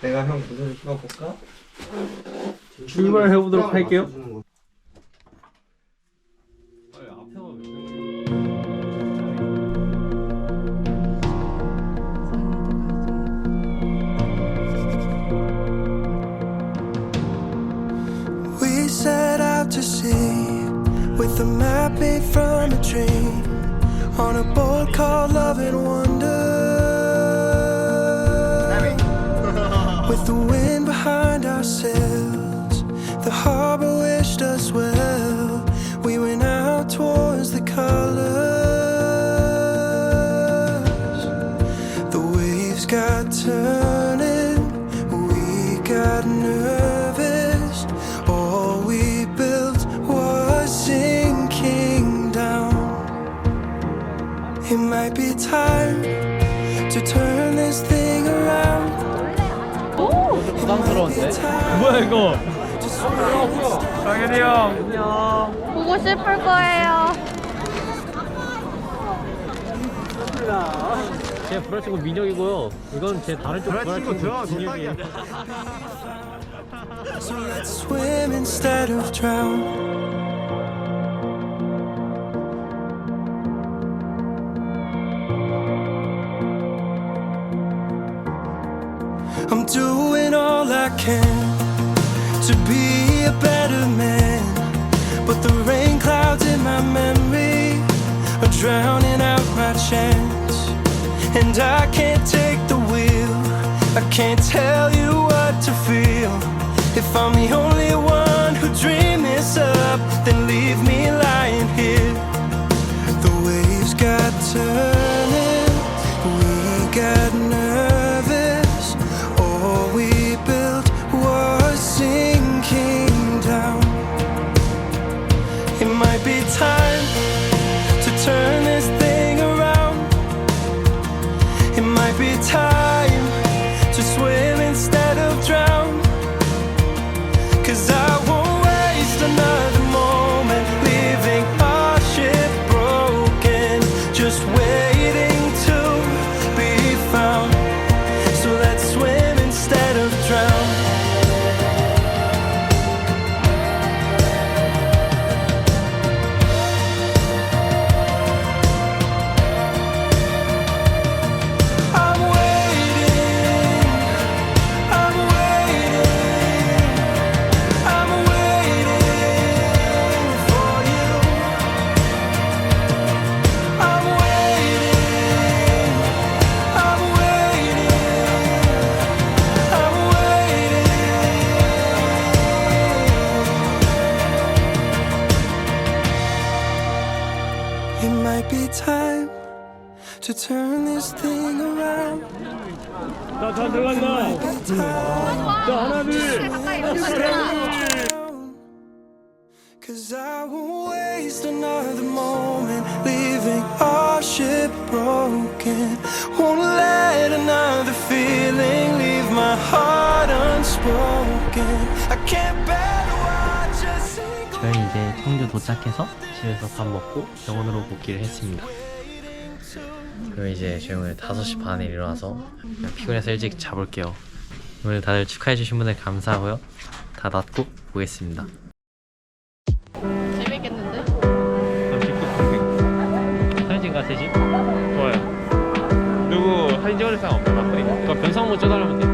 내가 형 무슨 찍어볼까? 출발해보도록 할게요. We set out to sea with a map made from a dream on a boat called Love and Wonder. With the wind behind our sails, the harbor wished us well. We went out towards the colors. The waves got turning, we got nervous. All we built was sinking down. It might be time to turn this thing around. 부담스러운데? 뭐야 이거? 당연히 형. 안녕. 보고 싶을 거예요. 제 불알친구 민혁이고요. 이건 제 다른 쪽 불알친구 진혁이에요. So let's swim instead of drown. I'm doing all I can to be a better man, but the rain clouds in my memory are drowning out my chance. And I can't take the wheel, I can't tell you what to feel. If I'm the only one who dream this up, then leave me lying here. The waves got turning, we got nervous. All we built was sinking down. It might be time to turn this thing around. It might be time to swim instead of drown. 'Cause I won't waste another moment leaving our ship broken, just waiting to be found. So let's swim instead of drown. I'm waiting, I'm waiting, I'm waiting for you. I'm waiting, I'm waiting, I'm waiting. It might be time to turn this thing around. 나 다 들어간다. 자 하나 둘. Cause I won't waste another moment leaving our ship broken. Won't let another feeling leave my heart unspoken. I can't bear to watch us sink. 저희 이제 청주 도착해서 집에서 밥 먹고 병원으로 복귀를 했습니다. 그리고 이제 저희 오늘 5시 반에 일어나서 그냥 피곤해서 일찍 자볼게요. 오늘 다들 축하해주신 분들 감사하고요. 다 낫고 보겠습니다. 재밌겠는데? 사진 찍을까 셋이? 좋아요. 누구 사진 찍어줄 사람 없나? 그럼 변상 한번 찍어달라면 돼.